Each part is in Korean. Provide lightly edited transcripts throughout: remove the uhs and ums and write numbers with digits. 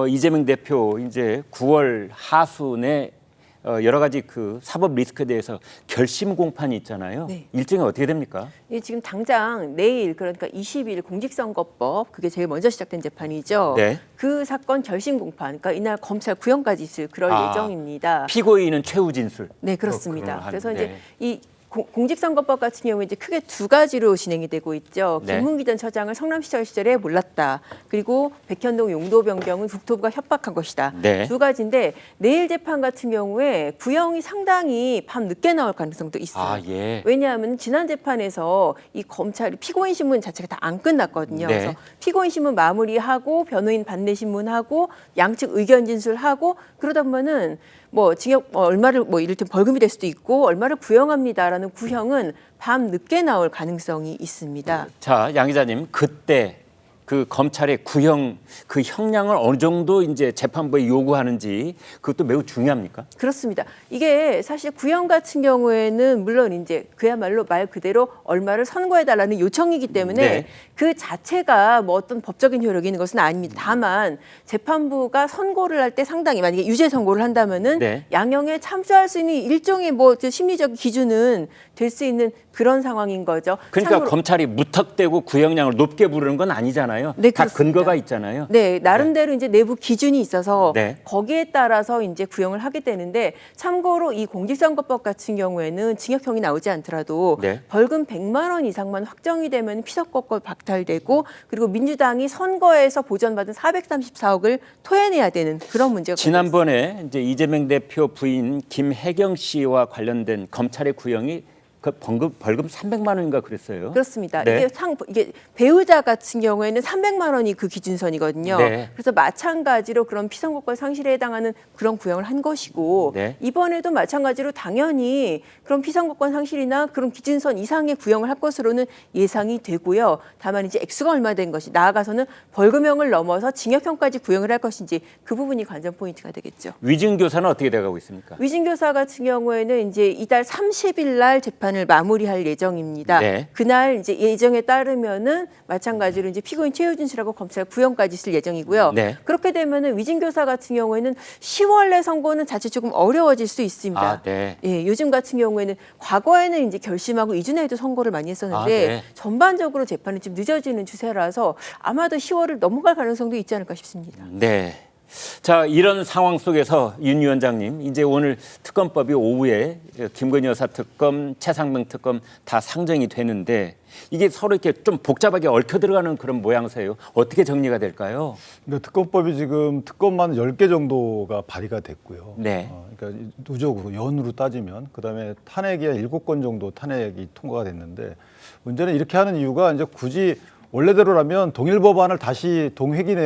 이재명 대표 이제 9월 하순에 여러 가지 그 사법 리스크에 대해서 결심 공판이 있잖아요. 네. 일정이 어떻게 됩니까? 예, 지금 당장 내일 그러니까 20일 공직선거법 그게 제일 먼저 시작된 재판이죠. 네. 그 사건 결심 공판, 그러니까 이날 검찰 구형까지 있을 그럴 예정입니다. 피고인은 최후 진술. 네, 그렇습니다. 그래서 이제 네. 이 공직선거법 같은 경우에 이제 크게 두 가지로 진행이 되고 있죠. 네. 김문기 전 처장을 성남시절 시절에 몰랐다. 그리고 백현동 용도 변경은 국토부가 협박한 것이다. 네. 두 가지인데 내일 재판 같은 경우에 구형이 상당히 밤 늦게 나올 가능성도 있어요. 아, 예. 왜냐하면 지난 재판에서 이 검찰이 피고인 신문 자체가 다 안 끝났거든요. 네. 그래서 피고인 신문 마무리하고 변호인 반대 신문하고 양측 의견 진술하고 그러다 보면은 뭐 징역 얼마를 뭐 이를테면 벌금이 될 수도 있고 얼마를 구형합니다라는 구형은 밤 늦게 나올 가능성이 있습니다. 자, 양 기자님, 그때 그 검찰의 구형 그 형량을 어느 정도 이제 재판부에 요구하는지 그것도 매우 중요합니까? 그렇습니다. 이게 사실 구형 같은 경우에는 물론 이제 그야말로 말 그대로 얼마를 선고해달라는 요청이기 때문에 네. 그 자체가 뭐 어떤 법적인 효력이 있는 것은 아닙니다. 다만 재판부가 선고를 할 때 상당히 만약에 유죄 선고를 한다면은 네. 양형에 참조할 수 있는 일종의 뭐 심리적 기준은 될 수 있는 그런 상황인 거죠. 그러니까 참고로 검찰이 무턱대고 구형량을 높게 부르는 건 아니잖아요. 네, 다 그렇습니다. 근거가 있잖아요. 네, 나름대로 이제 내부 기준이 있어서 네. 거기에 따라서 이제 구형을 하게 되는데 참고로 이 공직선거법 같은 경우에는 징역형이 나오지 않더라도 네. 벌금 100만 원 이상만 확정이 되면 피선거권 박탈되고 그리고 민주당이 선거에서 보전받은 434억을 토해내야 되는 그런 문제가 지난번에 이제 이재명 대표 부인 김혜경 씨와 관련된 검찰의 구형이 그 벌금 300만 원인가 그랬어요. 그렇습니다. 네. 이게 배우자 같은 경우에는 300만 원이 그 기준선이거든요. 네. 그래서 마찬가지로 그런 피선거권 상실에 해당하는 그런 구형을 한 것이고 네. 이번에도 마찬가지로 당연히 그런 피선거권 상실이나 그런 기준선 이상의 구형을 할 것으로는 예상이 되고요. 다만 이제 액수가 얼마 된 것이 나아가서는 벌금형을 넘어서 징역형까지 구형을 할 것인지 그 부분이 관전 포인트가 되겠죠. 위증교사는 어떻게 돼가고 있습니까? 위증교사 같은 경우에는 이제 이달 30일 날 재판을 마무리할 예정입니다. 네. 그날 이제 예정에 따르면은 마찬가지로 이제 피고인 최효진 씨라고 검찰 구형까지 있을 예정이고요. 네. 그렇게 되면은 위증교사 같은 경우에는 10월 내 선고는 자칫 조금 어려워질 수 있습니다. 아, 네. 예, 요즘 같은 경우에는 과거에는 이제 결심하고 2주 내에도 선고를 많이 했었는데 아, 네. 전반적으로 재판이 좀 늦어지는 추세라서 아마도 10월을 넘어갈 가능성도 있지 않을까 싶습니다. 네. 자, 이런 상황 속에서 윤 위원장님, 이제 오늘 특검법이 오후에 김건희 여사 특검, 최상병 특검 다 상정이 되는데 이게 서로 이렇게 좀 복잡하게 얽혀 들어가는 그런 모양새예요. 어떻게 정리가 될까요? 근데 특검법이 지금 특검만 10개 정도가 발의가 됐고요. 네. 그러니까 누적으로 연으로 따지면 그다음에 탄핵이 7건 정도 탄핵이 통과가 됐는데 문제는 이렇게 하는 이유가 이제 굳이 원래대로라면 동일 법안을 다시 동회기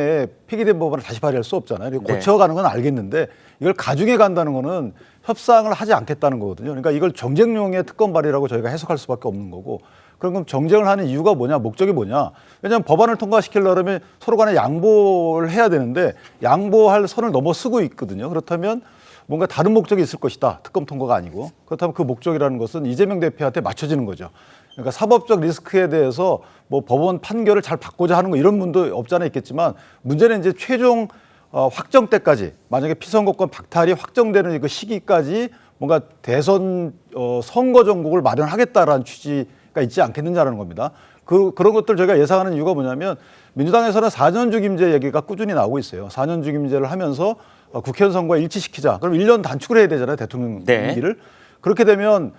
폐기된 법안을 다시 발의할 수 없잖아요. 네. 고쳐가는 건 알겠는데 이걸 가중해 간다는 거는 협상을 하지 않겠다는 거거든요. 그러니까 이걸 정쟁용의 특검 발의라고 저희가 해석할 수밖에 없는 거고 그럼 정쟁을 하는 이유가 뭐냐, 목적이 뭐냐. 왜냐하면 법안을 통과시키려면 서로 간에 양보를 해야 되는데 양보할 선을 넘어서고 있거든요. 그렇다면 뭔가 다른 목적이 있을 것이다. 특검 통과가 아니고. 그렇다면 그 목적이라는 것은 이재명 대표한테 맞춰지는 거죠. 그러니까 사법적 리스크에 대해서 뭐 법원 판결을 잘 받고자 하는 거 이런 분도 없지 않아 있겠지만 문제는 이제 최종 확정 때까지 만약에 피선거권 박탈이 확정되는 그 시기까지 뭔가 대선 선거 정국을 마련하겠다라는 취지가 있지 않겠느냐라는 겁니다. 그런 것들 저희가 예상하는 이유가 뭐냐면 민주당에서는 4년 주임제 얘기가 꾸준히 나오고 있어요. 4년 주임제를 하면서 국회의원 선거에 일치시키자. 그럼 1년 단축을 해야 되잖아요. 대통령 임기를. 그렇게 되면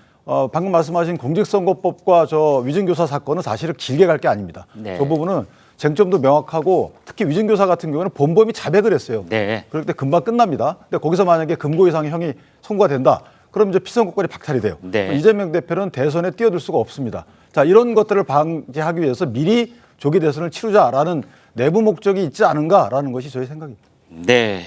방금 말씀하신 공직선거법과 저 위증교사 사건은 사실은 길게 갈 게 아닙니다. 네. 그 부분은 쟁점도 명확하고 특히 위증교사 같은 경우는 본범이 자백을 했어요. 네. 그럴 때 금방 끝납니다. 근데 거기서 만약에 금고 이상의 형이 선고가 된다. 그럼 이제 피선거권이 박탈이 돼요. 네. 이재명 대표는 대선에 뛰어들 수가 없습니다. 자, 이런 것들을 방지하기 위해서 미리 조기 대선을 치르자라는 내부 목적이 있지 않은가라는 것이 저희 생각입니다. 네.